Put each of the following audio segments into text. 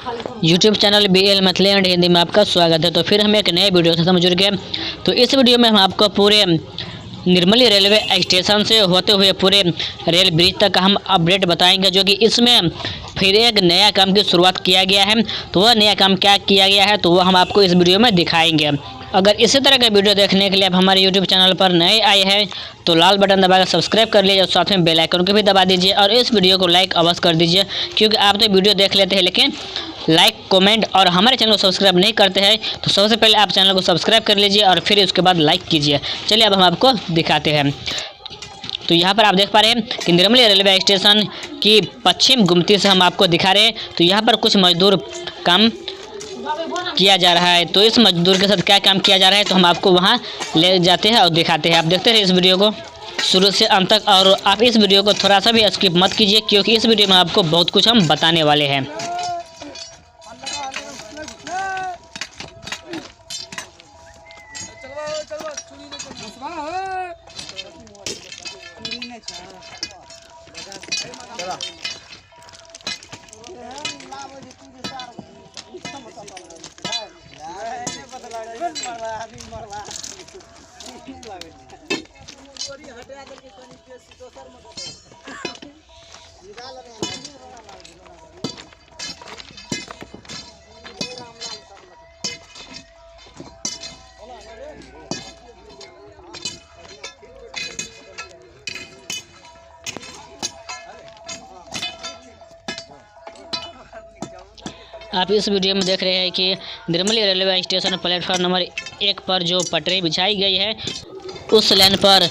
YouTube channel BL Maithili and Hindi में आपका स्वागत है। तो फिर हम एक नए वीडियो से जुड़ गए। तो इस वीडियो में हम आपको पूरे निर्मली रेलवे स्टेशन से होते हुए पूरे रेल ब्रिज तक हम अपडेट बताएंगे, जो कि इसमें फिर एक नया काम की शुरुआत किया गया है। तो वह नया काम क्या किया गया है तो वह हम आपको इस वीडियो में दिखाएंगे। अगर इसी तरह का वीडियो देखने के लिए आप हमारे यूट्यूब चैनल पर नए आए हैं तो लाल बटन दबाकर सब्सक्राइब कर लीजिए और साथ में बेल आइकन को भी दबा दीजिए और इस वीडियो को लाइक अवश्य कर दीजिए, क्योंकि आप तो वीडियो देख लेते हैं लेकिन लाइक कमेंट और हमारे चैनल को सब्सक्राइब नहीं करते हैं। तो सबसे पहले आप चैनल को सब्सक्राइब कर लीजिए और फिर उसके बाद लाइक कीजिए। चलिए अब हम आपको दिखाते हैं। तो यहाँ पर आप देख पा रहे हैं कि निर्मली रेलवे स्टेशन की पश्चिम गुमती से हम आपको दिखा रहे हैं। तो यहाँ पर कुछ मजदूर काम किया जा रहा है। तो इस मजदूर के साथ क्या काम किया जा रहा है तो हम आपको वहाँ ले जाते हैं और दिखाते हैं। आप देखते रहे इस वीडियो को शुरू से अंत तक, और आप इस वीडियो को थोड़ा सा भी स्किप मत कीजिए, क्योंकि इस वीडियो में आपको बहुत कुछ हम बताने वाले हैं। आप इस वीडियो में देख रहे हैं कि Nirmali railway station platform number 1 पर जो पटरी बिछाई गई है उस लाइन पर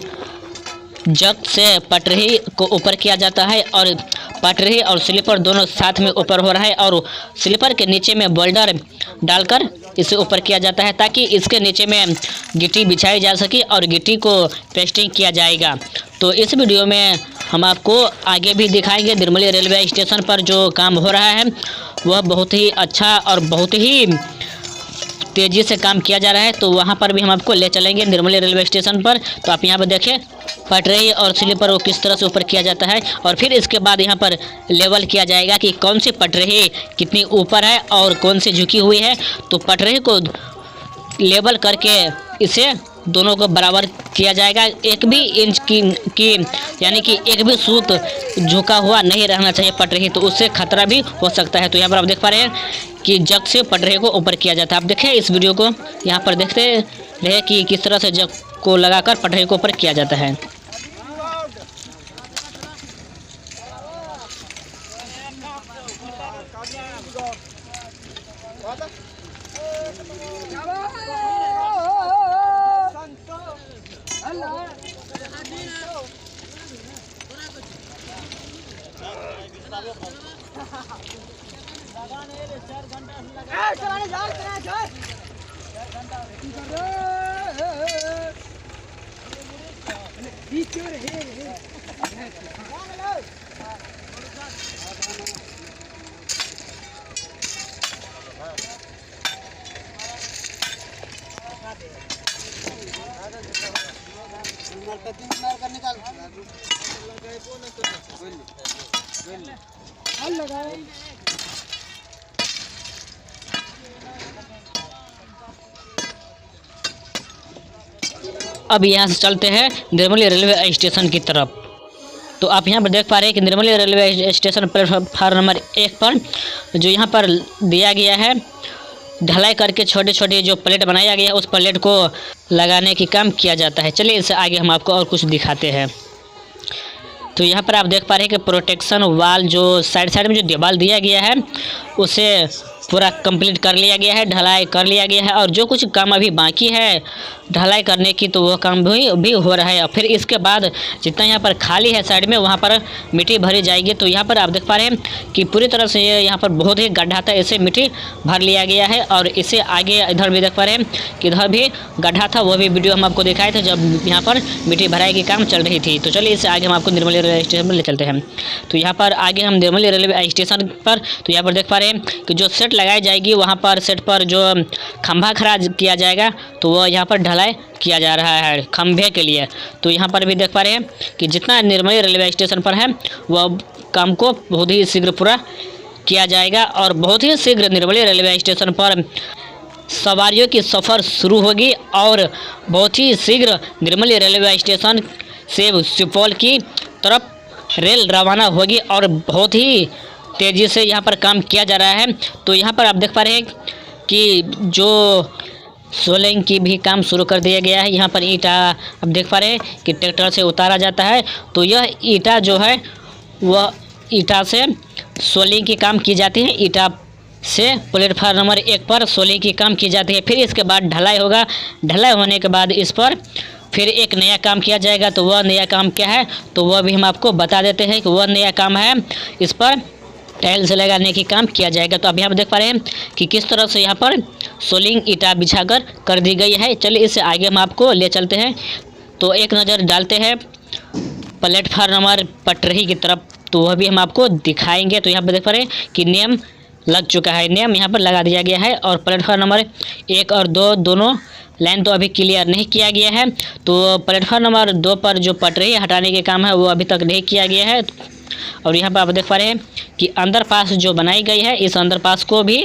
जग से पटरी को ऊपर किया जाता है, और पटरी और स्लीपर दोनों साथ में ऊपर हो रहा है, और स्लीपर के नीचे में बोल्डर डालकर इसे ऊपर किया जाता है ताकि इसके नीचे में गिट्टी बिछाई जा सके और गिट्टी को पेस्टिंग किया जाएगा। तो इस वीडियो में हम आपको आगे भी दिखाएंगे निर्मली रेलवे स्टेशन पर जो काम हो रहा है वह बहुत ही अच्छा और बहुत ही तेज़ी से काम किया जा रहा है। तो वहाँ पर भी हम आपको ले चलेंगे निर्मली रेलवे स्टेशन पर। तो आप यहाँ पर देखें पटरी और स्लीपर को किस तरह से ऊपर किया जाता है, और फिर इसके बाद यहाँ पर लेवल किया जाएगा कि कौन सी पटरी कितनी ऊपर है और कौन सी झुकी हुई है। तो पटरी को लेवल करके इसे दोनों को बराबर किया जाएगा। एक भी इंच की यानी कि एक भी सूत झुका हुआ नहीं रहना चाहिए पटरी, तो उससे खतरा भी हो सकता है। तो यहाँ पर आप देख पा रहे हैं कि जग से पटरी को ऊपर किया जाता है। आप देखें इस वीडियो को, यहाँ पर देखते रहे कि किस तरह से जग को लगाकर पटरी को ऊपर किया जाता है। अब यहाँ से चलते हैं निर्मली रेलवे स्टेशन की तरफ। तो आप यहाँ पर देख पा रहे हैं कि Nirmali railway station platform number 1 पर जो यहाँ पर दिया गया है ढलाई करके छोटे छोटे जो प्लेट बनाया गया है उस प्लेट को लगाने की काम किया जाता है। चलिए इससे आगे हम आपको और कुछ दिखाते हैं। तो यहाँ पर आप देख पा रहे हैं कि प्रोटेक्शन वाल जो साइड में जो दीवार दिया गया है उसे पूरा कंप्लीट कर लिया गया है, ढलाई कर लिया गया है, और जो कुछ काम अभी बाकी है ढलाई करने की तो वह काम भी हो रहा है। और फिर इसके बाद जितना यहाँ पर खाली है साइड में वहाँ पर मिट्टी भरी जाएगी। तो यहाँ पर आप देख पा रहे हैं कि पूरी तरह से यहाँ पर बहुत ही गड्ढा था, इसे मिट्टी भर लिया गया है, और इसे आगे इधर भी देख पा रहे हैं कि इधर भी गड्ढा था, वह भी वीडियो हम आपको दिखाए थे जब यहाँ पर मिट्टी भराई की काम चल रही थी। तो चलिए इससे आगे हम आपको निर्मली रेलवे स्टेशन पर ले चलते हैं। तो यहाँ पर आगे हम निर्मली रेलवे स्टेशन पर तो यहाँ पर देख पा रहे हैं कि जो सेट लगाई जाएगी वहाँ पर सेट पर जो खंभा खड़ा किया जाएगा तो वह यहाँ पर ढलाई किया जा रहा है खंभे के लिए। तो यहाँ पर भी देख पा रहे हैं कि जितना निर्मली रेलवे स्टेशन पर है वह काम को बहुत ही शीघ्र पूरा किया जाएगा और बहुत ही शीघ्र निर्मली रेलवे स्टेशन पर सवारियों की सफ़र शुरू होगी और बहुत ही शीघ्र निर्मली रेलवे स्टेशन से सुपौल की तरफ रेल रवाना होगी और बहुत ही तेज़ी से यहाँ पर काम किया जा रहा है। तो यहाँ पर आप देख पा रहे हैं कि जो सोलिंग की भी काम शुरू कर दिया गया है। यहाँ पर ईंटा आप देख पा रहे हैं कि ट्रैक्टर से उतारा जाता है। तो यह ईंटा जो है वह ईंटा से सोलिंग की काम की जाती है। ईंटा से प्लेटफार्म नंबर 1 पर सोलिंग की काम की जाती है। फिर इसके बाद ढलाई होगा। ढलाई होने के बाद इस पर फिर एक नया काम किया जाएगा। तो वह नया काम क्या है तो वह भी हम आपको बता देते हैं कि वह नया काम है इस पर टाइल्स लगाने की काम किया जाएगा। तो अभी हम देख पा रहे हैं कि किस तरह से यहाँ पर सोलिंग ईंटा बिछाकर कर दी गई है। चलिए इससे आगे हम आपको ले चलते हैं। तो एक नज़र डालते हैं प्लेटफार्म नंबर पटरी की तरफ, तो वह भी हम आपको दिखाएंगे। तो यहाँ पर देख पा रहे हैं कि नेम लग चुका है। नेम यहाँ पर लगा दिया गया है और प्लेटफार्म नंबर 1 और 2 दोनों लाइन तो अभी क्लियर नहीं किया गया है। तो प्लेटफार्म नंबर 2 पर जो पटरी हटाने के काम है वो अभी तक नहीं किया गया है। और यहाँ पर आप देख पा रहे हैं कि अंडरपास जो बनाई गई है इस अंडरपास को भी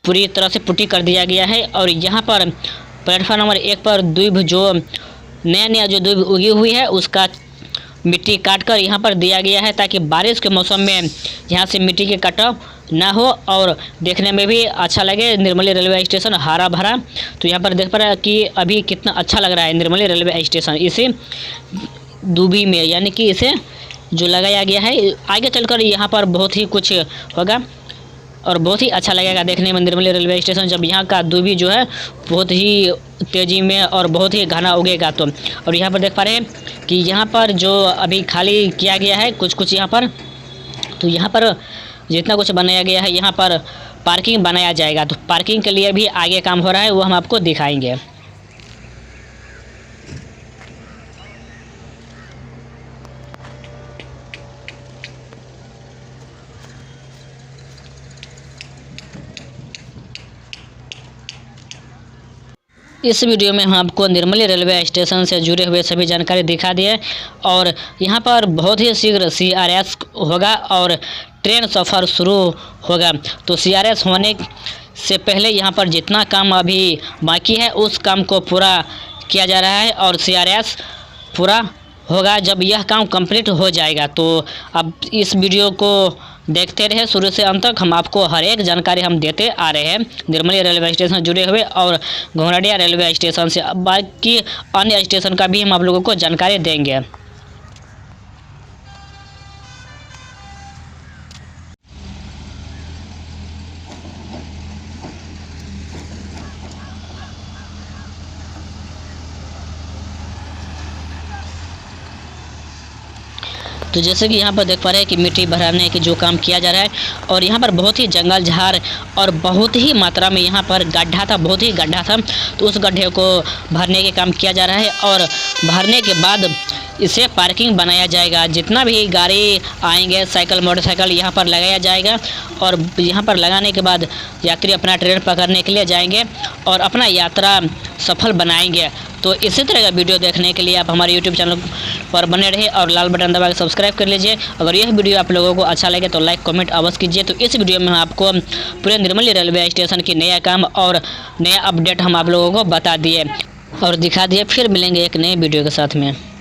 पूरी तरह से पुट्टी कर दिया गया है। और यहाँ पर प्लेटफार्म नंबर 1 पर दूब जो नया जो दूब उगी हुई है उसका मिट्टी काटकर यहाँ पर दिया गया है ताकि बारिश के मौसम में यहाँ से मिट्टी के कटाव ना हो और देखने में भी अच्छा लगे। निर्मली रेलवे स्टेशन हरा भरा। तो यहाँ पर देख पा रहे हैं कि अभी कितना अच्छा लग रहा है निर्मली रेलवे स्टेशन इसी दूबी में, यानी कि इसे जो लगाया गया है। आगे चलकर यहाँ पर बहुत ही कुछ होगा और बहुत ही अच्छा लगेगा देखने में निर्मली रेलवे स्टेशन जब यहाँ का दूबी जो है बहुत ही तेज़ी में और बहुत ही घना उगेगा। तो और यहाँ पर देख पा रहे हैं कि यहाँ पर जो अभी खाली किया गया है कुछ यहाँ पर, तो यहाँ पर जितना कुछ बनाया गया है यहाँ पर पार्किंग बनाया जाएगा। तो पार्किंग के लिए भी आगे काम हो रहा है, वो हम आपको दिखाएंगे। इस वीडियो में हम आपको निर्मली रेलवे स्टेशन से जुड़े हुए सभी जानकारी दिखा दिए और यहाँ पर बहुत ही शीघ्र CRS होगा और ट्रेन सफ़र शुरू होगा। तो CRS होने से पहले यहाँ पर जितना काम अभी बाकी है उस काम को पूरा किया जा रहा है और CRS पूरा होगा जब यह काम कंप्लीट हो जाएगा। तो अब इस वीडियो को देखते रहे शुरू से अंत तक। हम आपको हर एक जानकारी हम देते आ रहे हैं निर्मली रेलवे स्टेशन से जुड़े हुए और घोंघरडिया रेलवे स्टेशन से। बाकी अन्य स्टेशन का भी हम आप लोगों को जानकारी देंगे। तो जैसे कि यहाँ पर देख पा रहे हैं कि मिट्टी भराने की जो काम किया जा रहा है और यहाँ पर बहुत ही जंगल झाड़ और बहुत ही मात्रा में यहाँ पर गड्ढा था, बहुत ही गड्ढा था। तो उस गड्ढे को भरने के काम किया जा रहा है और भरने के बाद इसे पार्किंग बनाया जाएगा। जितना भी गाड़ी आएंगे साइकिल मोटरसाइकिल यहाँ पर लगाया जाएगा और यहाँ पर लगाने के बाद यात्री अपना ट्रेन पकड़ने के लिए जाएंगे और अपना यात्रा सफल बनाएंगे। तो इसी तरह का वीडियो देखने के लिए आप हमारे YouTube चैनल पर बने रहिए और लाल बटन दबा के सब्सक्राइब कर लीजिए। अगर यह वीडियो आप लोगों को अच्छा लगे तो लाइक कमेंट अवश्य कीजिए। तो इस वीडियो में हम आपको पूरे निर्मली रेलवे स्टेशन की नया काम और नया अपडेट हम आप लोगों को बता दिए और दिखा दिए। फिर मिलेंगे एक नए वीडियो के साथ में।